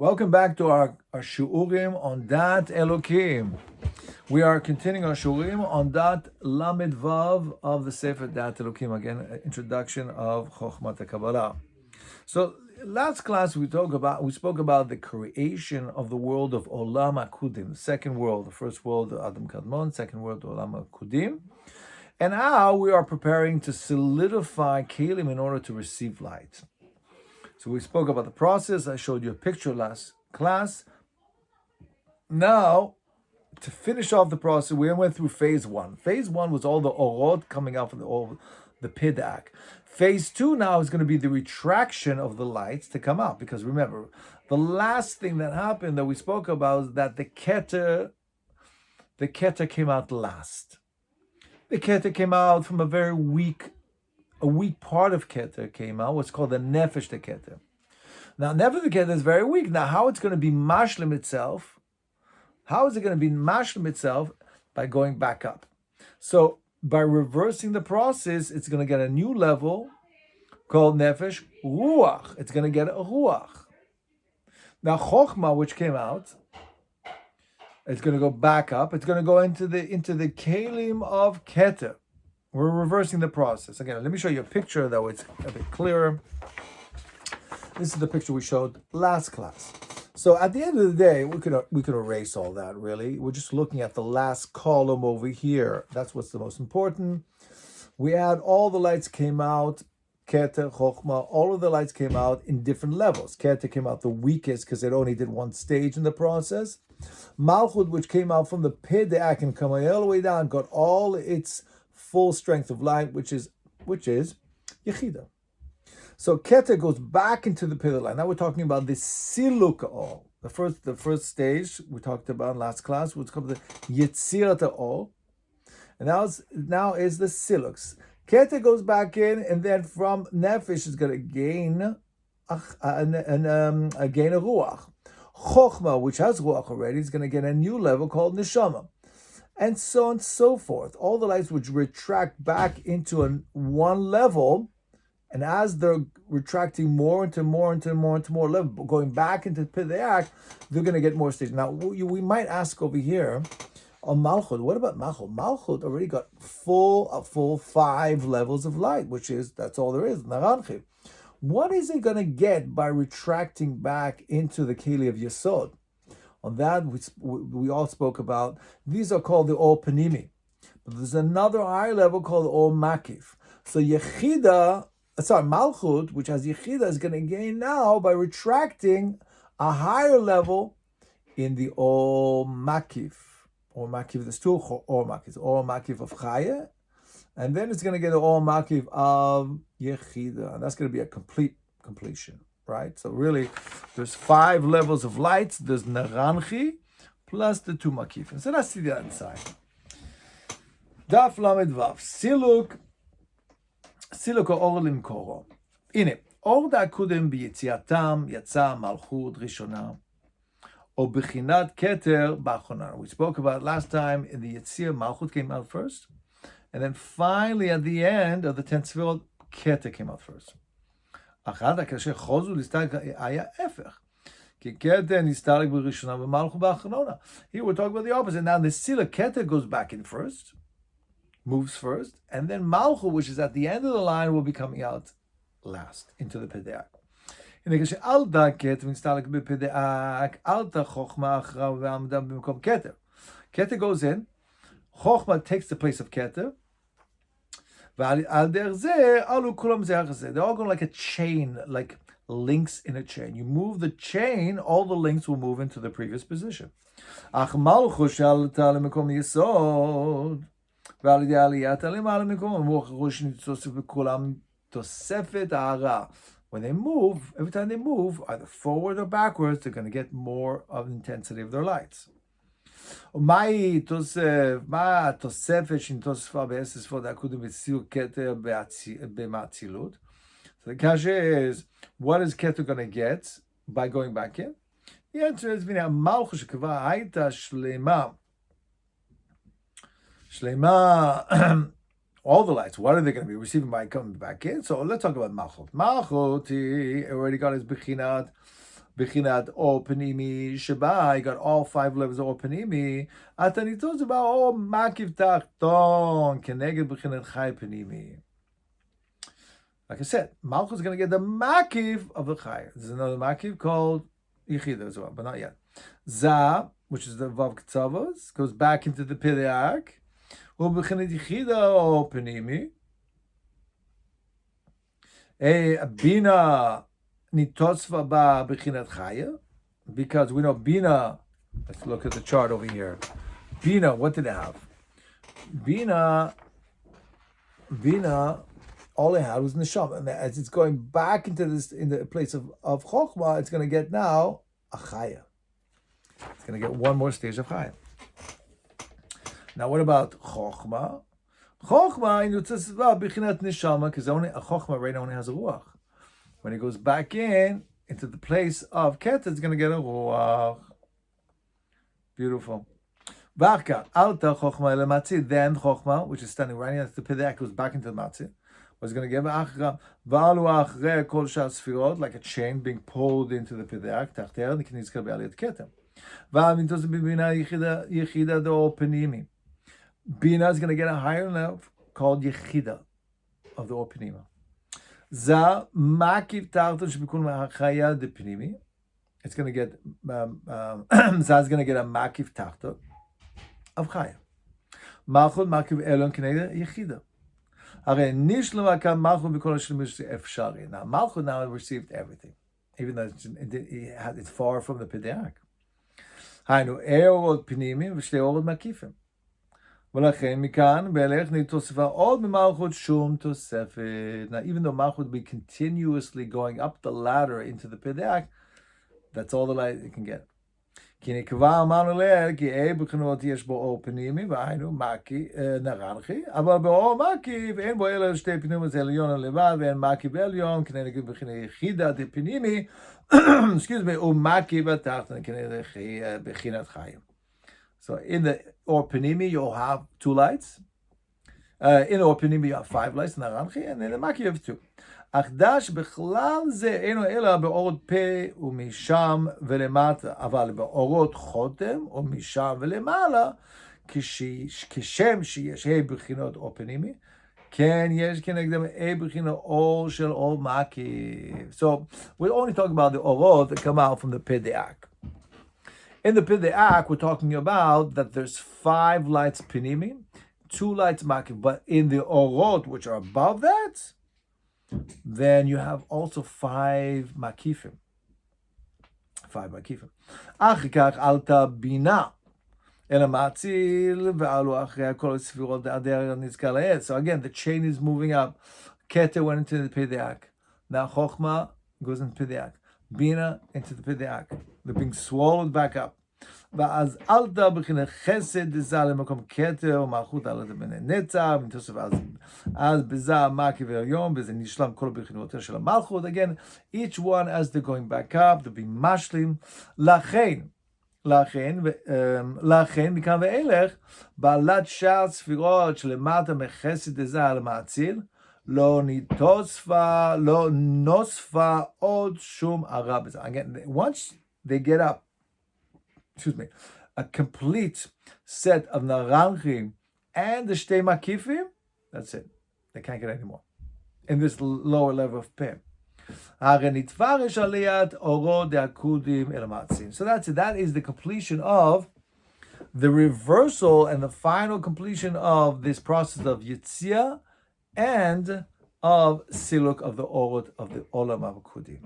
Welcome back to our Shu'urim on Daat Elokim. We are continuing our Shu'urim on Daat Lamed Vav of the Sefer Daat Elokim. Again, introduction of Chochmat Kabbalah. So last class we spoke about the creation of the world of Olam HaKudim, the second world, the first world Adam Kadmon, second world Olam HaKudim. And now we are preparing to solidify Kelim in order to receive light. So we spoke about the process. I showed you a picture last class. Now, to finish off the process, we went through phase one. Phase one was all the orot coming out from all the pidak. Phase two now is going to be the retraction of the lights to come out. Because remember, the last thing that happened that we spoke about is that the keter came out last. The keter came out from a weak part of keter came out, what's called the nefesh de keter. Now, nefesh de keter is very weak. Now, how it's going to be mashlim itself? How is it going to be mashlim itself? By going back up. So, by reversing the process, it's going to get a new level called nefesh ruach. It's going to get a ruach. Now, chokhmah, which came out, it's going to go back up. It's going to go into the kelim of keter. We're reversing the process. Again, let me show you a picture that was a bit clearer. This is the picture we showed last class. So at the end of the day, we could erase all that, really. We're just looking at the last column over here. That's what's the most important. We had all the lights came out, Keter, Chokhmah, all of the lights came out in different levels. Keter came out the weakest because it only did one stage in the process. Malchut, which came out from the Pedeak and coming all the way down, got all its full strength of light, which is Yechida. So Keter goes back into the pillar light. Now we're talking about the Siluk Ol. The first stage we talked about in last class was called the Yetzirat Ol. And now is the Silux. Keter goes back in, and then from Nefesh is going to gain a Ruach. Chokhmah, which has Ruach already, is going to get a new level called Neshama. And so on and so forth. All the lights which retract back into one level, and as they're retracting more into more level, going back into Pideak, they're going to get more stages. Now, we might ask over here on Malchut, what about Malchut? Malchut already got full 5 levels of light, that's all there is, Naranchi. What is it going to get by retracting back into the Keli of Yesod? On that, we all spoke about, these are called the Ol Panimi. But there's another higher level called the Ol Makif. So Malchut, which has Yechida, is going to gain now by retracting a higher level in the Ol Makif. Ol Makif, there's two Ol Makif. Ol Makif of Chaya, and then it's going to get the Ol Makif of Yechida. And that's going to be a completion. Right? So really, there's 5 levels of lights. There's Naranchi plus the 2 Makifim. So let's see the other side. Daf Lamed Vav. Siluk Or Limkoro. Ine. Or da Kudim b'yitziatam yatsa malchut rishona. O b'chinat keter b'achona. We spoke about last time in the Yitzir, malchut came out first. And then finally at the end of the 10th Sefirot, keter came out first. אחת כאשר חוזו להסתלק היה הפך. כי כתר נסתלק בראשונה ומלכו באחרונה. Here we're talking about the opposite. Now the Sila Keter goes back in first, moves first, and then Malchu, which is at the end of the line, will be coming out last into the Pedeak. הנה כשעלתה כתר ונסתלק בפדאק, עלתה חוכמה אחריו ועמדה במקום כתר. Keter goes in, Chokhmah takes the place of Keter, they're all going like a chain, like links in a chain. You move the chain, all the links will move into the previous position. When they move, every time they move, either forward or backwards, they're going to get more of the intensity of their lights. מה התוספת שנתוספה ב10 ספרות הקודם בציור כתר במאצילות? So the question is, what is Keter going to get by going back in? The answer is, המלכות שכבר הייתה שלמה, all the lights, what are they going to be receiving by coming back in? So let's talk about Malchut. Malchut, he already got his Bechinat Bechinat or Panimi Sheba, you got all 5 levels of or Panimi. Atanitos about all Makiv Tachton, Keneged Bechinat Chai Panimi. Like I said, Malchus is going to get the Makiv of the Chai. There's another Makiv called Yechida as well, but not yet. Za, which is the Vav Ktsavos, goes back into the Pideak. Bechinat Yechida or Panimi. Bina Nitosva ba Bechinat Chaya, because we know Bina. Let's look at the chart over here. Bina, what did it have? Bina, all it had was Neshama, and as it's going back into this in the place of Chokhmah, it's going to get now a Chaya. It's going to get one more stage of Chaya. Now, what about Chokhmah? Chokhmah in Yutzasva Bechinat Neshama, because only a Chokhmah right now only has a Ruach. When he goes back into the place of Keter, it's going to get a Ruach. Beautiful. V'achka alta Chokhmah ele Matzil. Then Chokhmah, which is standing right next to the Pideak, goes back into the Matzil. Was going to give Achra V'alu Achre Kol Shar Sfirot, like a chain being pulled into the Pideak. Tachter Niknizka Be'aliyat Keter. V'amintos B'bina Yechida Do Penimi. Bina is going to get a higher level called Yechida of the Orpanima. Za Makiv Tarton Shebikun Ma'achaya de Penimi. It's going to get Za is going to get a Makiv Tarton of Chaya. Malchut Makiv Elon Keneged Yechida. Now Malchut now received everything, even though it's far from the Pideak. Hainu Eorot Penimi v'Shtei Orot Makifim. ולכן מכאן ואילך נתוספה עוד ממלכות שום תוספת. Now, even though Malchut would be continuously going up the ladder into the Pideak, that's all the light it can get. כי נקבע אמרנו לעיל, כי בחינות יש בו אור פנימי, והיינו מקי נרנחי, אבל באור מקי, ואין בו אלא שתי פנימי, זה עליון לבד, ואין מקי ועליון, כנגד בחינה יחידה דפנימי, excuse me, ומקי בתחתן, כנגד בחינת חיים. So in the Orpanimi, you'll have 2 lights. In the Orpanimi, you have 5 lights, and in the Maki, you have 2. Achdash בכלל זה אינו אלא באורות פה ומשם ולמטה, אבל באורות חותם ומשם ולמעלה, כשם שיש בחינות אורפנימי, כן יש כנגדם בחינות אור של אור מקיף. So we're only talking about the orot that come out from the Pideak. In the Pideak, we're talking about that there's 5 lights Pinimi, 2 lights Makif, but in the Orot, which are above that, then you have also 5 Makifim. 5 Makifim. Achikach alta bina. So again, the chain is moving up. Keter went into the Pideak. Now Chokhmah goes into Pideak. Bina into the Pideak. They're being swallowed back up. ואז עלתה בחינת חסד דזה למקום כתר ומלכות עלתה בני נצח, אז בזה מקיף העליון, בזה נשלם כל בחינותיה של המלכות. Again, each one as they're going back up, they're being משלים. לכן, מכאן ואילך, בעלת שאר ספירות שלמטה מחסד דזה על המאציל, לא נוספה עוד שום הרע בזה. Again, once they get up, a complete set of Naranchim and the Shtei Makifim, that's it. They can't get any more. In this lower level of Peh. So that's it. That is the completion of the reversal and the final completion of this process of Yitzia and of Siluk of the Orot of the Olam HaKudim.